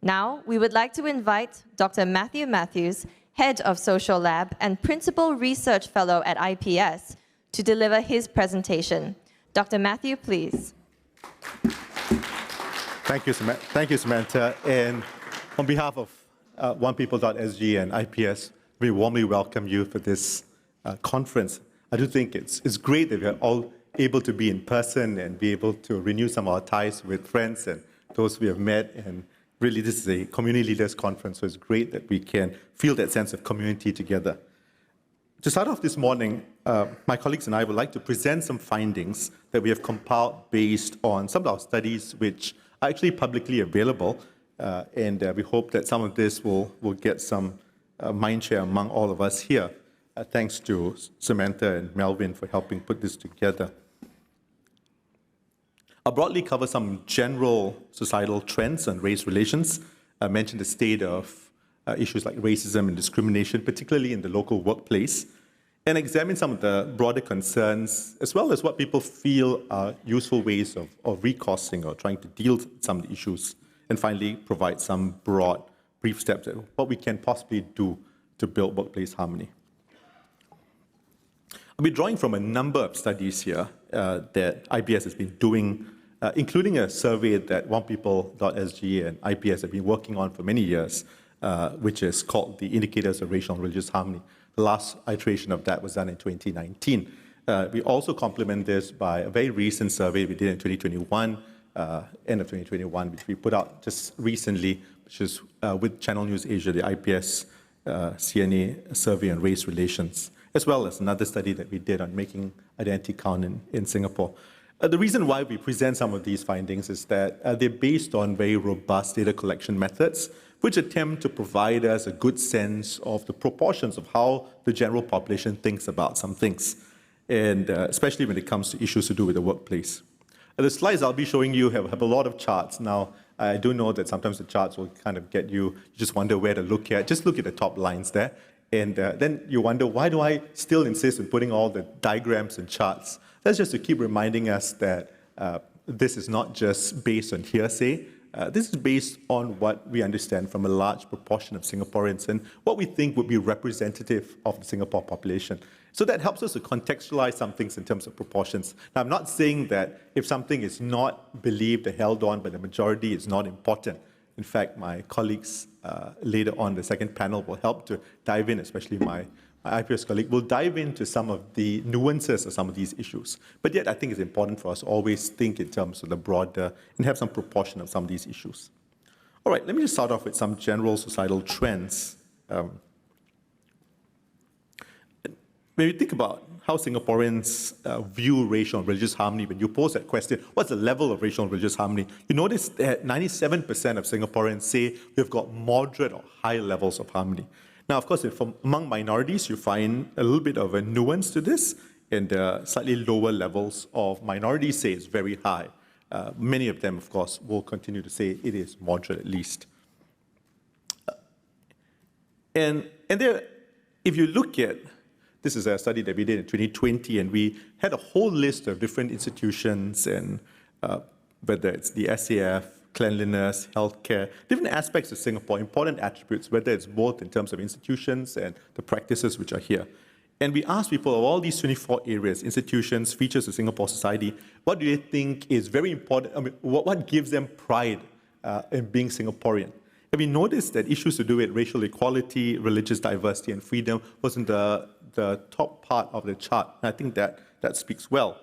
Now, we would like to invite Dr. Matthew Matthews, Head of Social Lab and Principal Research Fellow at IPS, to deliver his presentation. Dr. Matthew, please. Thank you, Samantha. And on behalf of OnePeople.sg and IPS, we warmly welcome you for this conference. I do think it's great that we are all able to be in person and be able to renew some of our ties with friends and those we have met. And really, this is a community leaders conference, so it's great that we can feel that sense of community together. To start off this morning, my colleagues and I would like to present some findings that we have compiled based on some of our studies which are actually publicly available, and we hope that some of this will get some mind share among all of us here. Thanks to Samantha and Melvin for helping put this together. I'll broadly cover some general societal trends on race relations. I mentioned the state of issues like racism and discrimination, particularly in the local workplace, and examine some of the broader concerns, as well as what people feel are useful ways of recoursing or trying to deal with some of the issues, and finally provide some broad, brief steps at what we can possibly do to build workplace harmony. I'll be drawing from a number of studies here that IPS has been doing, including a survey that OnePeople.sg and IPS have been working on for many years, which is called the Indicators of Racial and Religious Harmony. The last iteration of that was done in 2019. We also complement this by a very recent survey we did in 2021, end of 2021, which we put out just recently, which is with Channel News Asia, the IPS CNA survey on race relations, as well as another study that we did on making identity count in Singapore. The reason why we present some of these findings is that they're based on very robust data collection methods, which attempt to provide us a good sense of the proportions of how the general population thinks about some things, and especially when it comes to issues to do with the workplace. The slides I'll be showing you have a lot of charts. Now, I do know that sometimes the charts will kind of get you just wonder where to look at. Just look at the top lines there. And then you wonder, why do I still insist on putting all the diagrams and charts? That's just to keep reminding us that this is not just based on hearsay. This is based on what we understand from a large proportion of Singaporeans and what we think would be representative of the Singapore population. So that helps us to contextualize some things in terms of proportions. Now, I'm not saying that if something is not believed or held on by the majority, it's not important. In fact, my colleagues later on, the second panel, will help to dive in, especially my IPS colleague, will dive into some of the nuances of some of these issues. But yet, I think it's important for us to always think in terms of the broader and have some proportion of some of these issues. All right, let me just start off with some general societal trends. When you think about how Singaporeans view racial and religious harmony, when you pose that question, what's the level of racial and religious harmony? You notice that 97% of Singaporeans say we've got moderate or high levels of harmony. Now, of course, among minorities, you find a little bit of a nuance to this, and slightly lower levels of minorities say it's very high. Many of them, of course, will continue to say it is moderate at least. And there, if you look at, this is a study that we did in 2020, and we had a whole list of different institutions, and whether it's the SAF, cleanliness, healthcare, different aspects of Singapore, important attributes, whether it's both in terms of institutions and the practices which are here. And we asked people of all these 24 areas, institutions, features of Singapore society, what do they think is very important, I mean, what gives them pride in being Singaporean? And we noticed that issues to do with racial equality, religious diversity, and freedom was in the top part of the chart. And I think that speaks well.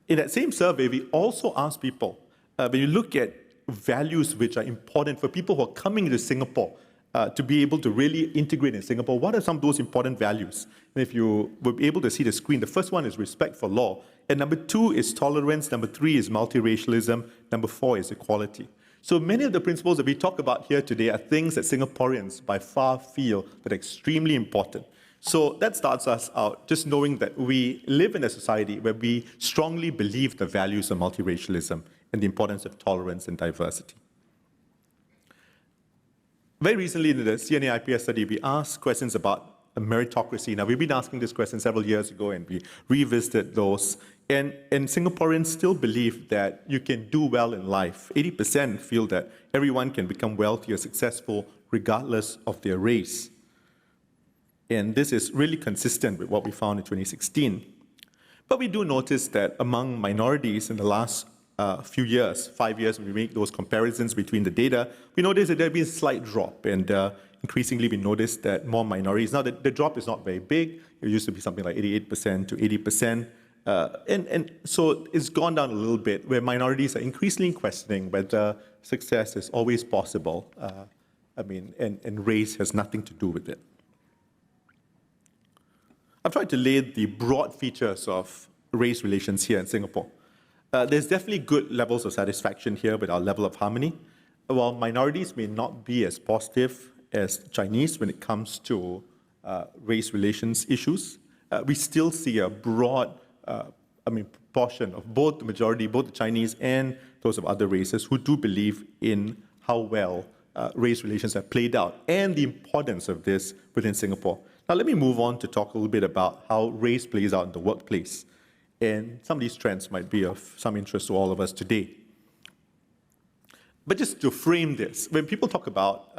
In that same survey, we also asked people, when you look at values which are important for people who are coming to Singapore to be able to really integrate in Singapore, what are some of those important values? And if you were able to see the screen, the first one is respect for law. And number 2 is tolerance. Number 3 is multiracialism. Number 4 is equality. So many of the principles that we talk about here today are things that Singaporeans by far feel that are extremely important. So that starts us out just knowing that we live in a society where we strongly believe the values of multiracialism and the importance of tolerance and diversity. Very recently in the CNA IPS study, we asked questions about meritocracy. Now, we've been asking this question several years ago, and we revisited those. And Singaporeans still believe that you can do well in life. 80% feel that everyone can become wealthy or successful regardless of their race. And this is really consistent with what we found in 2016. But we do notice that among minorities in the last few years, 5 years, when we make those comparisons between the data, we notice that there's been a slight drop. And increasingly, we notice that more minorities, now the drop is not very big. It used to be something like 88% to 80%. And so it's gone down a little bit, where minorities are increasingly questioning whether success is always possible. And race has nothing to do with it. I've tried to lay the broad features of race relations here in Singapore. There's definitely good levels of satisfaction here with our level of harmony. While minorities may not be as positive as Chinese when it comes to race relations issues, we still see a broad proportion of both the majority, both the Chinese and those of other races, who do believe in how well race relations have played out and the importance of this within Singapore. Now, let me move on to talk a little bit about how race plays out in the workplace. And some of these trends might be of some interest to all of us today. But just to frame this, when people talk about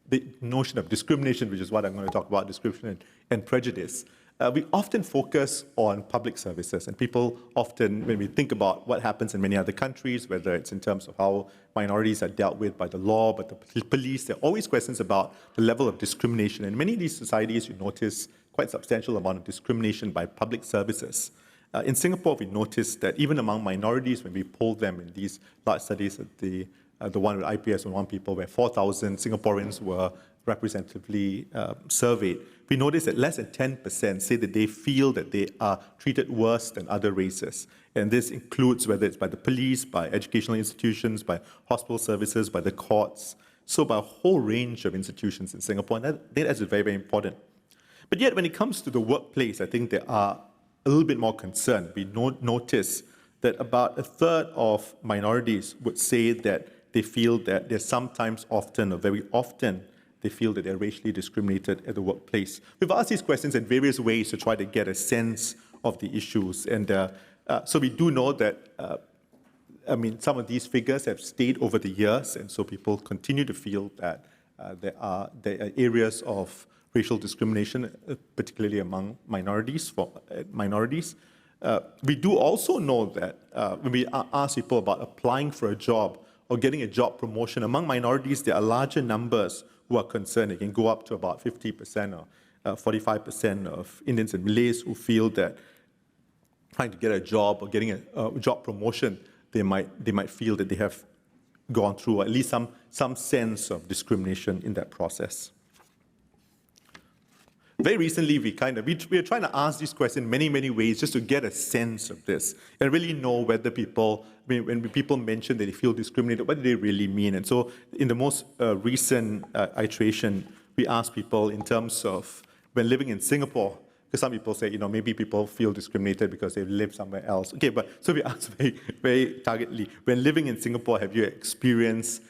the notion of discrimination, which is what I'm going to talk about, discrimination and prejudice, we often focus on public services. And people often, when we think about what happens in many other countries, whether it's in terms of how minorities are dealt with by the law, but the police, there are always questions about the level of discrimination. In many of these societies, you notice quite a substantial amount of discrimination by public services. In Singapore, we noticed that even among minorities, when we polled them in these large studies, the one with IPS and OnePeople, where 4,000 Singaporeans were representatively surveyed, we noticed that less than 10% say that they feel that they are treated worse than other races. And this includes whether it's by the police, by educational institutions, by hospital services, by the courts, so by a whole range of institutions in Singapore. And that is very, very important. But yet, when it comes to the workplace, I think there are a little bit more concern. We notice that about a third of minorities would say that they feel that they're sometimes, often, or very often, they feel that they're racially discriminated at the workplace. We've asked these questions in various ways to try to get a sense of the issues. And so we do know that, some of these figures have stayed over the years, and so people continue to feel that there are areas of racial discrimination, particularly among minorities. We do also know that when we ask people about applying for a job or getting a job promotion, among minorities, there are larger numbers who are concerned. It can go up to about 50% or 45% of Indians and Malays who feel that trying to get a job or getting a job promotion, they might feel that they have gone through at least some sense of discrimination in that process. Very recently, we are trying to ask this question in many, many ways just to get a sense of this and really know whether people, when people mention that they feel discriminated, what do they really mean? And so in the most recent iteration, we asked people in terms of when living in Singapore, because some people say, maybe people feel discriminated because they live somewhere else. Okay, but so we asked very, very targetedly, when living in Singapore, have you experienced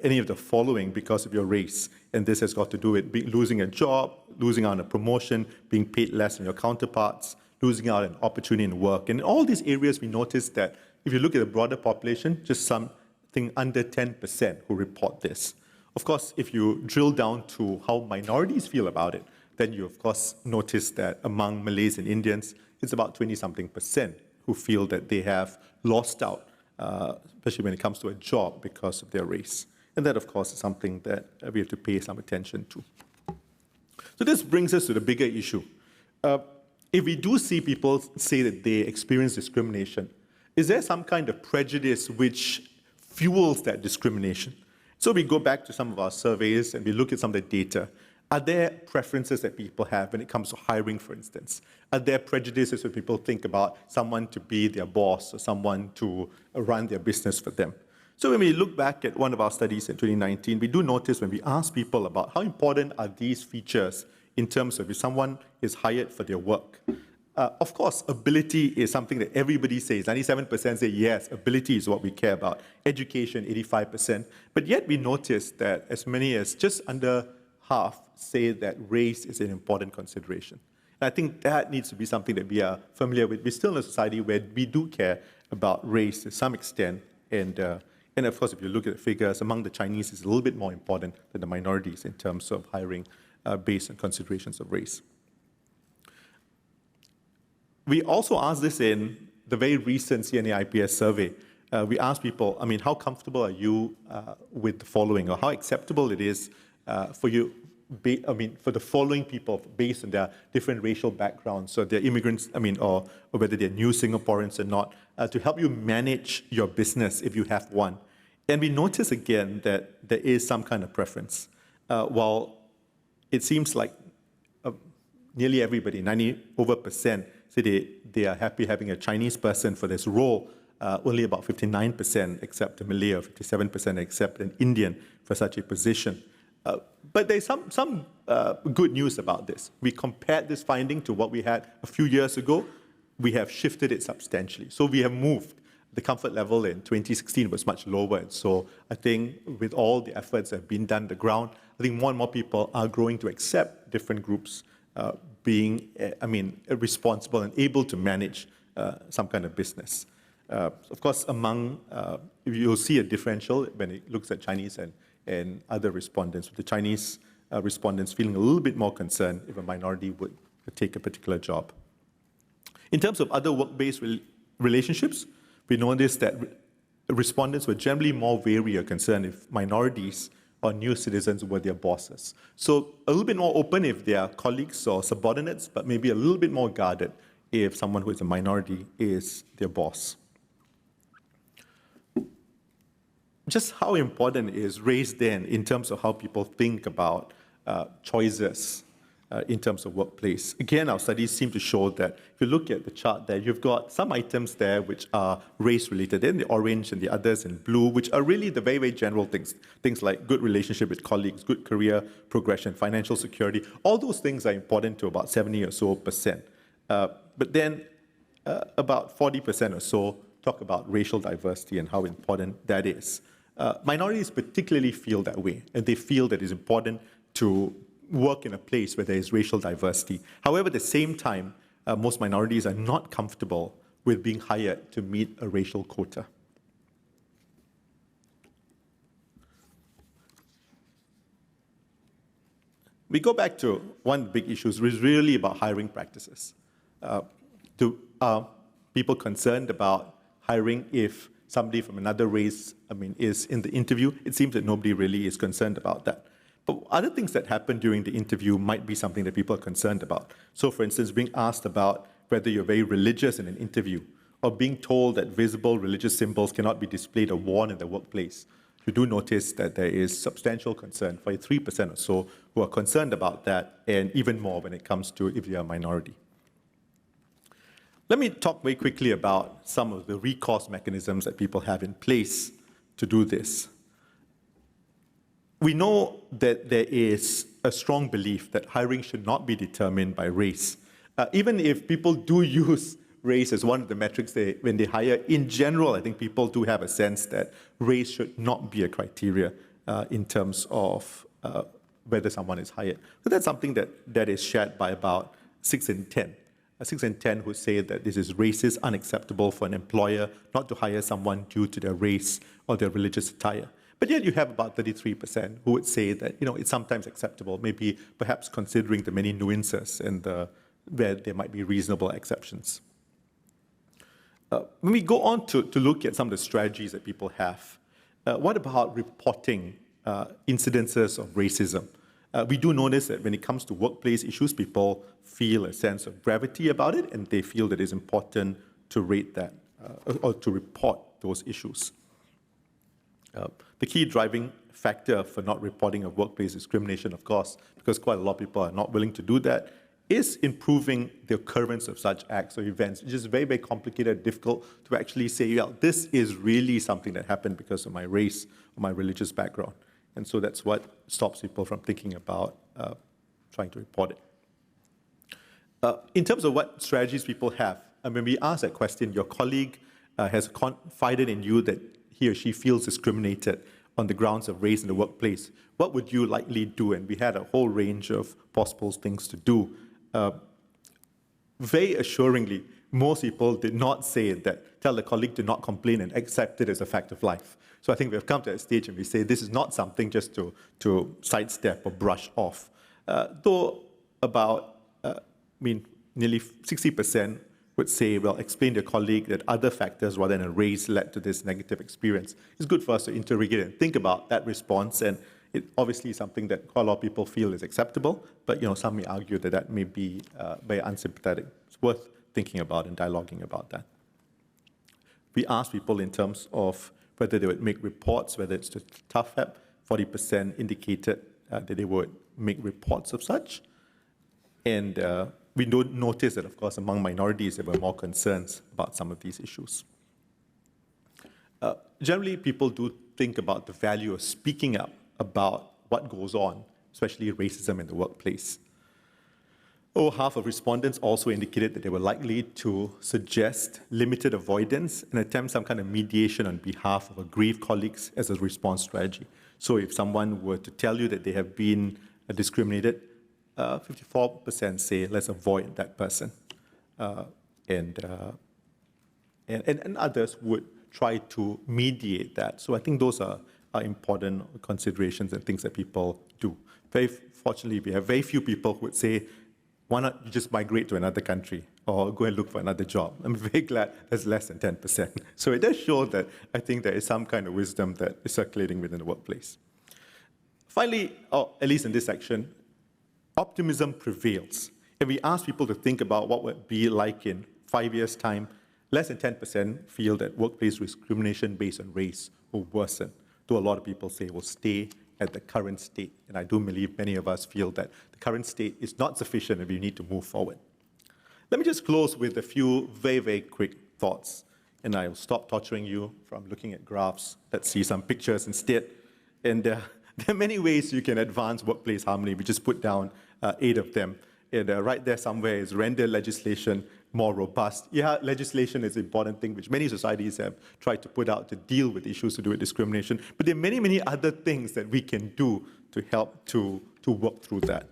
any of the following because of your race? And this has got to do with losing a job, losing out on a promotion, being paid less than your counterparts, losing out on an opportunity in work. And in all these areas, we noticed that if you look at the broader population, just something under 10% who report this. Of course, if you drill down to how minorities feel about it, then you, of course, notice that among Malays and Indians, it's about 20-something% who feel that they have lost out, especially when it comes to a job because of their race. And that, of course, is something that we have to pay some attention to. So this brings us to the bigger issue. If we do see people say that they experience discrimination, is there some kind of prejudice which fuels that discrimination? So we go back to some of our surveys and we look at some of the data. Are there preferences that people have when it comes to hiring, for instance? Are there prejudices when people think about someone to be their boss or someone to run their business for them? So when we look back at one of our studies in 2019, we do notice when we ask people about how important are these features in terms of if someone is hired for their work. Of course, ability is something that everybody says. 97% say yes, ability is what we care about. Education, 85%. But yet we notice that as many as just under half say that race is an important consideration. And I think that needs to be something that we are familiar with. We're still in a society where we do care about race to some extent, and of course, if you look at the figures, among the Chinese, it's a little bit more important than the minorities in terms of hiring based on considerations of race. We also asked this in the very recent CNA IPS survey. We asked people, I mean, how comfortable are you with the following, or how acceptable it is for you, for the following people based on their different racial backgrounds, so they're immigrants, or whether they're new Singaporeans or not, to help you manage your business if you have one. And we notice again that there is some kind of preference. While it seems like nearly everybody, 90% say they are happy having a Chinese person for this role, only about 59% accept a Malay, or 57% accept an Indian for such a position. But there's some good news about this. We compared this finding to what we had a few years ago. We have shifted it substantially. So we have moved. The comfort level in 2016 was much lower. And so I think with all the efforts that have been done on the ground, I think more and more people are growing to accept different groups being responsible and able to manage some kind of business. Of course, you'll see a differential when it looks at Chinese and other respondents, with the Chinese respondents feeling a little bit more concerned if a minority would take a particular job. In terms of other work-based relationships, we noticed that respondents were generally more wary or concerned if minorities or new citizens were their bosses. So a little bit more open if they are colleagues or subordinates, but maybe a little bit more guarded if someone who is a minority is their boss. Just how important is race then in terms of how people think about choices in terms of workplace? Again, our studies seem to show that if you look at the chart there, you've got some items there which are race-related, then the orange and the others in blue, which are really the very, very general things. Things like good relationship with colleagues, good career progression, financial security. All those things are important to about 70% or so. But then about 40% or so talk about racial diversity and how important that is. Minorities particularly feel that way, and they feel that it's important to work in a place where there is racial diversity. However, at the same time, most minorities are not comfortable with being hired to meet a racial quota. We go back to one big issue, which is really about hiring practices. Are people concerned about hiring if somebody from another race, is in the interview? It seems that nobody really is concerned about that. But other things that happen during the interview might be something that people are concerned about. So, for instance, being asked about whether you're very religious in an interview, or being told that visible religious symbols cannot be displayed or worn in the workplace. You do notice that there is substantial concern, 43% or so, who are concerned about that, and even more when it comes to if you're a minority. Let me talk very quickly about some of the recourse mechanisms that people have in place to do this. We know that there is a strong belief that hiring should not be determined by race. Even if people do use race as one of the metrics when they hire, in general, I think people do have a sense that race should not be a criteria in terms of whether someone is hired. But that's something that is shared by about 6 in 10. 6 in 10 who say that this is racist, unacceptable for an employer not to hire someone due to their race or their religious attire. But yet you have about 33% who would say that it's sometimes acceptable, maybe perhaps considering the many nuances and where there might be reasonable exceptions. When we go on to look at some of the strategies that people have, what about reporting incidences of racism? We do notice that when it comes to workplace issues, people feel a sense of gravity about it, and they feel that it's important to rate that or to report those issues. The key driving factor for not reporting of workplace discrimination, of course, because quite a lot of people are not willing to do that, is improving the occurrence of such acts or events. It's just very, very complicated, difficult to actually say, yeah, this is really something that happened because of my race or my religious background. And so that's what stops people from thinking about trying to report it. In terms of what strategies people have, when we ask that question, your colleague has confided in you that he or she feels discriminated on the grounds of race in the workplace, what would you likely do? And we had a whole range of possible things to do. Very assuringly, most people did not say that, tell the colleague to not complain and accept it as a fact of life. So I think we've come to a stage and we say this is not something just to sidestep or brush off. Though about, nearly 60% would say, well, explain to your colleague that other factors rather than a race led to this negative experience. It's good for us to interrogate and think about that response, and it obviously is something that quite a lot of people feel is acceptable, but some may argue that that may be very unsympathetic. It's worth thinking about and dialoguing about that. We asked people in terms of whether they would make reports, whether it's to TAFEP. 40% indicated that they would make reports of such. And we don't notice that, of course, among minorities, there were more concerns about some of these issues. Generally, people do think about the value of speaking up about what goes on, especially racism in the workplace. Over half of respondents also indicated that they were likely to suggest limited avoidance and attempt some kind of mediation on behalf of aggrieved colleagues as a response strategy. So if someone were to tell you that they have been discriminated, 54% say, let's avoid that person. And others would try to mediate that. So I think those are important considerations and things that people do. Very fortunately, we have very few people who would say, why not you just migrate to another country or go and look for another job? I'm very glad there's less than 10%. So it does show that I think there is some kind of wisdom that is circulating within the workplace. Finally, or at least in this section, optimism prevails. If we ask people to think about what would be like in 5 years' time, less than 10% feel that workplace discrimination based on race will worsen, though a lot of people say it will stay at the current state. And I do believe many of us feel that the current state is not sufficient and we need to move forward. Let me just close with a few very, very quick thoughts. And I'll stop torturing you from looking at graphs. Let's see some pictures instead. And there are many ways you can advance workplace harmony. We just put down 8 of them. And right there somewhere is render legislation more robust. Yeah, legislation is an important thing which many societies have tried to put out to deal with issues to do with discrimination. But there are many, many other things that we can do to help to work through that.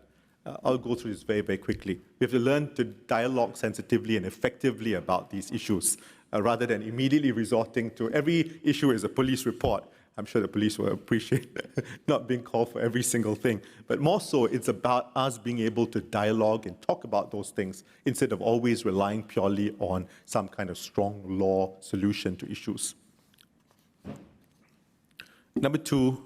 I'll go through this very, very quickly. We have to learn to dialogue sensitively and effectively about these issues, rather than immediately resorting to every issue is a police report. I'm sure the police will appreciate not being called for every single thing. But more so, it's about us being able to dialogue and talk about those things instead of always relying purely on some kind of strong law solution to issues. Number 2,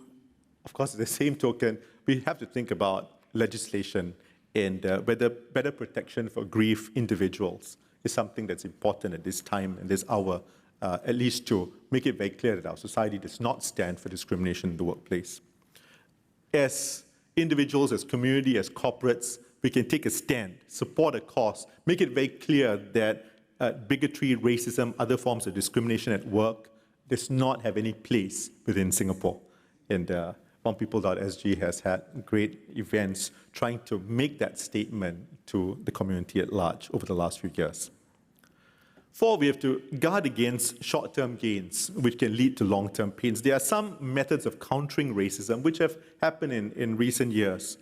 of course, the same token, we have to think about legislation and whether better protection for aggrieved individuals is something that's important at this time and this hour, at least to make it very clear that our society does not stand for discrimination in the workplace. As individuals, as community, as corporates, we can take a stand, support a cause, make it very clear that bigotry, racism, other forms of discrimination at work does not have any place within Singapore. And OnePeople.sg has had great events trying to make that statement to the community at large over the last few years. 4, we have to guard against short-term gains, which can lead to long-term pains. There are some methods of countering racism which have happened in recent years,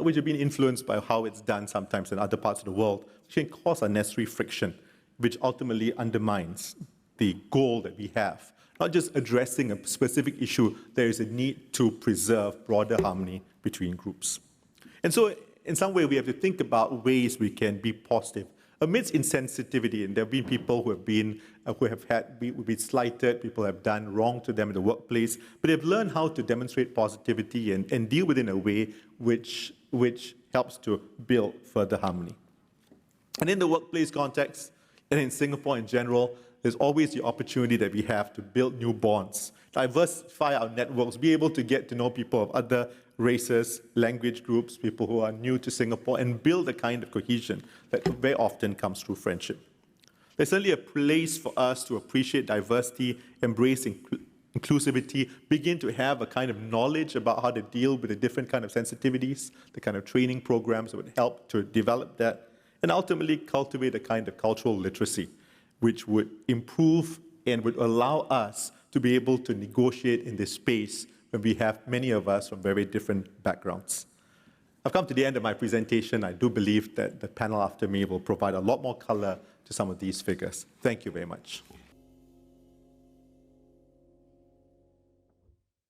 which have been influenced by how it's done sometimes in other parts of the world, which can cause unnecessary friction, which ultimately undermines the goal that we have. Not just addressing a specific issue, there is a need to preserve broader harmony between groups. And so, in some way, we have to think about ways we can be positive amidst insensitivity, and there have been people who have been slighted, people have done wrong to them in the workplace, but they've learned how to demonstrate positivity and deal with it in a way which helps to build further harmony. And in the workplace context, and in Singapore in general, there's always the opportunity that we have to build new bonds, diversify our networks, be able to get to know people of other races, language groups, people who are new to Singapore, and build a kind of cohesion that very often comes through friendship. There's certainly a place for us to appreciate diversity, embrace inclusivity, begin to have a kind of knowledge about how to deal with the different kind of sensitivities, the kind of training programs that would help to develop that, and ultimately cultivate a kind of cultural literacy, which would improve and would allow us to be able to negotiate in this space when we have many of us from very different backgrounds. I've come to the end of my presentation. I do believe that the panel after me will provide a lot more color to some of these figures. Thank you very much.